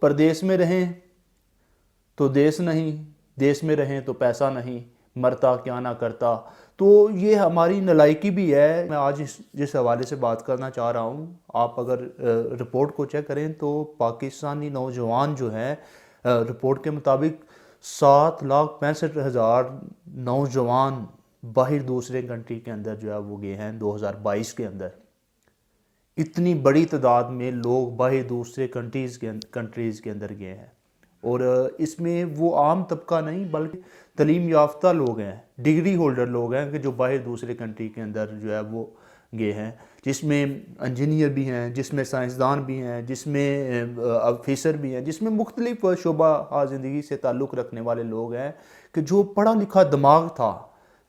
परदेश में रहें तो देश नहीं, देश में रहें तो पैसा नहीं, मरता क्या ना करता। तो ये हमारी नालायकी भी है। मैं आज जिस हवाले से बात करना चाह रहा हूँ, आप अगर रिपोर्ट को चेक करें तो पाकिस्तानी नौजवान जो हैं, रिपोर्ट के मुताबिक 7,65,000 नौजवान बाहर दूसरे कंट्री के अंदर जो है वो गए हैं 2022 के अंदर। इतनी बड़ी तादाद में लोग बाहर दूसरे कंट्रीज़ के अंदर गए हैं, और इसमें वो आम तबका नहीं बल्कि तालीम याफ्ता लोग हैं, डिग्री होल्डर लोग हैं कि जो बाहर दूसरे कंट्री के अंदर जो है वो गए हैं, जिसमें इंजीनियर भी हैं, जिसमें साइंसदान भी हैं, जिसमें ऑफिसर भी हैं, जिसमें मुख्तलिफ शोबा ज़िंदगी से ताल्लुक़ रखने वाले लोग हैं कि जो पढ़ा लिखा दिमाग था,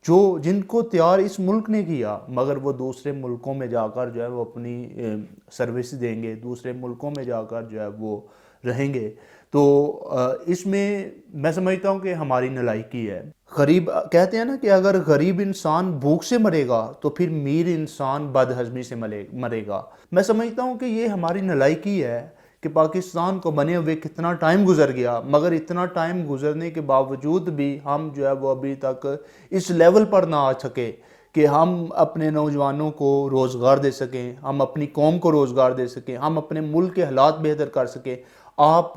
जो जिनको तैयार इस मुल्क ने किया, मगर वो दूसरे मुल्कों में जाकर जो है वो अपनी सर्विस देंगे, दूसरे मुल्कों में जाकर जो है वो रहेंगे। तो इसमें मैं समझता हूँ कि हमारी नालायकी है। गरीब कहते हैं ना कि अगर गरीब इंसान भूख से मरेगा तो फिर मीर इंसान बदहज़मी से मरेगा। मैं समझता हूँ कि ये हमारी नालायकी है कि पाकिस्तान को बने हुए कितना टाइम गुजर गया, मगर इतना टाइम गुजरने के बावजूद भी हम जो है वो अभी तक इस लेवल पर ना आ सके कि हम अपने नौजवानों को रोज़गार दे सकें, हम अपनी कौम को रोज़गार दे सकें, हम अपने मुल्क के हालात बेहतर कर सकें। आप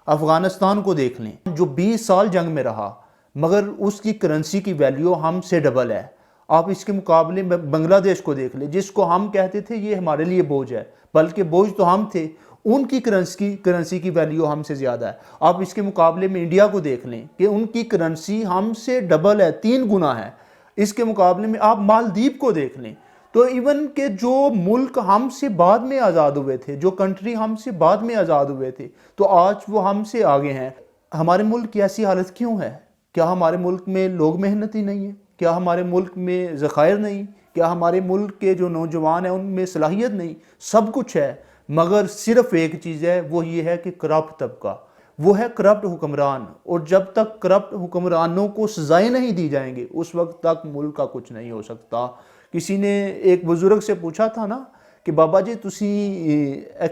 अफ़गानिस्तान को देख लें, जो 20 साल जंग में रहा, मगर उसकी करेंसी की वैल्यू हमसे डबल है। आप इसके मुकाबले में बांग्लादेश को देख लें, जिसको हम कहते थे ये हमारे लिए बोझ है, बल्कि बोझ तो हम थे, उनकी करेंसी की वैल्यू हमसे ज़्यादा है। आप इसके मुकाबले में इंडिया को देख लें कि उनकी करेंसी हमसे डबल है, 3 गुना है। इसके मुकाबले में आप मालदीव को देख लें, तो इवन के जो मुल्क हमसे बाद में आज़ाद हुए थे, जो कंट्री हमसे बाद में आज़ाद हुए थे, तो आज वो हमसे आगे हैं। हमारे मुल्क की ऐसी हालत क्यों है? क्या हमारे मुल्क में लोग मेहनती नहीं है? क्या हमारे मुल्क में ज़खायर नहीं? क्या हमारे मुल्क के जो नौजवान हैं उनमें सलाहियत नहीं? सब कुछ है, मगर सिर्फ एक चीज़ है, वो ये है कि करप्ट तबका, वो है करप्ट हुक्मरान। और जब तक करप्ट हुक्मरानों को सजाएं नहीं दी जाएंगी, उस वक्त तक मुल्क का कुछ नहीं हो सकता। किसी ने एक बुजुर्ग से पूछा था ना कि बाबा जी तुसी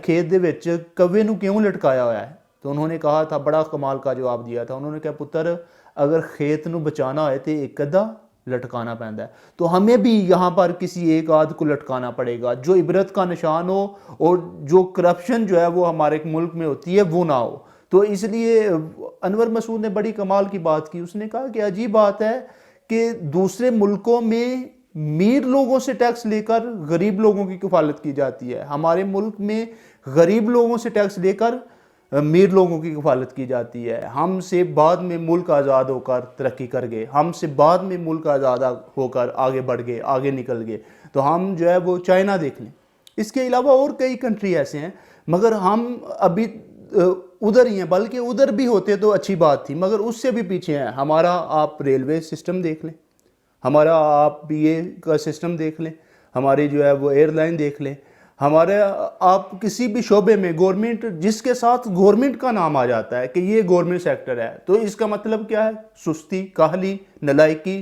खेत दे विच कव्वे नूं क्यों लटकाया हुआ है? तो उन्होंने कहा था, बड़ा कमाल का जवाब दिया था। उन्होंने कहा, पुत्र अगर खेत नूं बचाना है तो एक अद्धा लटकाना पैंदा है। तो हमें भी यहाँ पर किसी एक आध को लटकाना पड़ेगा जो इबरत का निशान हो, और जो करप्शन जो है वो हमारे मुल्क में होती है वो ना हो। तो इसलिए अनवर मसूद ने बड़ी कमाल की बात की। उसने कहा कि अजीब बात है कि दूसरे मुल्कों में मीर लोगों से टैक्स लेकर गरीब लोगों की किफ़ालत की जाती है, हमारे मुल्क में गरीब लोगों से टैक्स लेकर मीर लोगों की किफ़ालत की जाती है। हमसे बाद में मुल्क आज़ाद होकर तरक्की कर गए, हमसे बाद में मुल्क आज़ाद होकर आगे बढ़ गए, आगे निकल गए। तो हम जो है वो चाइना देख लें, इसके अलावा और कई कंट्री ऐसे हैं, मगर हम अभी उधर ही हैं। बल्कि उधर भी होते तो अच्छी बात थी, मगर उससे भी पीछे हैं। हमारा आप रेलवे सिस्टम देख लें, हमारा आप बीए का सिस्टम देख लें, हमारी जो है वो एयरलाइन देख लें, हमारे आप किसी भी शोबे में गवर्नमेंट, जिसके साथ गवर्नमेंट का नाम आ जाता है कि ये गवर्नमेंट सेक्टर है, तो इसका मतलब क्या है? सुस्ती, काहली, नालायकी,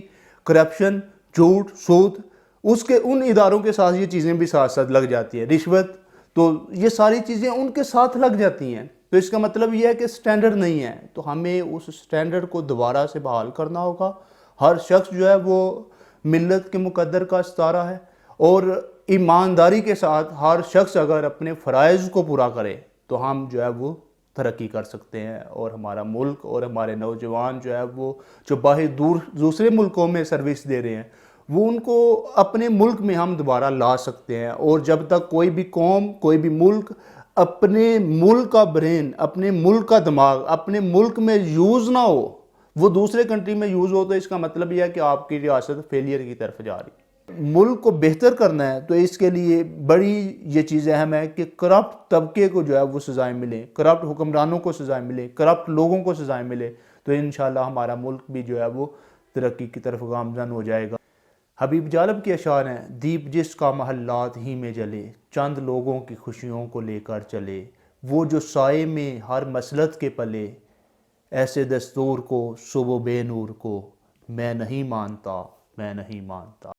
करप्शन, झूठ, सूद, उसके उन इदारों के साथ ये चीज़ें भी साथ साथ लग जाती है, रिश्वत, तो ये सारी चीज़ें उनके साथ लग जाती हैं। तो इसका मतलब ये है कि स्टैंडर्ड नहीं है। तो हमें उस स्टैंडर्ड को दोबारा से बहाल करना होगा। हर शख्स जो है वो मिल्लत के मुकद्दर का सितारा है, और ईमानदारी के साथ हर शख्स अगर अपने फ़राइज़ को पूरा करे तो हम जो है वो तरक्की कर सकते हैं, और हमारा मुल्क और हमारे नौजवान जो है वो जो बाहर दूसरे मुल्कों में सर्विस दे रहे हैं, वो उनको अपने मुल्क में हम दोबारा ला सकते हैं। और जब तक कोई भी कौम, कोई भी मुल्क अपने मुल्क का ब्रेन, अपने मुल्क का दिमाग अपने मुल्क में यूज़ ना हो, वो दूसरे कंट्री में यूज़ हो, तो इसका मतलब यह है कि आपकी रियासत फेलियर की तरफ जा रही है। मुल्क को बेहतर करना है तो इसके लिए बड़ी ये चीज़ अहम है कि करप्ट तबके को जो है वो सज़ाएं मिलें, करप्ट हुक्मरानों को सज़ाएं मिलें, करप्ट लोगों को सज़ाएं मिले, तो इंशाअल्लाह हमारा मुल्क भी जो है वो तरक्की की तरफ गामज़न हो जाएगा। हबीब जालब के अशार हैं, दीप जिसका महल्लात ही में जले, चंद लोगों की खुशियों को लेकर चले, वो जो साए में हर मसलत के पले, ऐसे दस्तूर को सुबह बेनूर को मैं नहीं मानता, मैं नहीं मानता।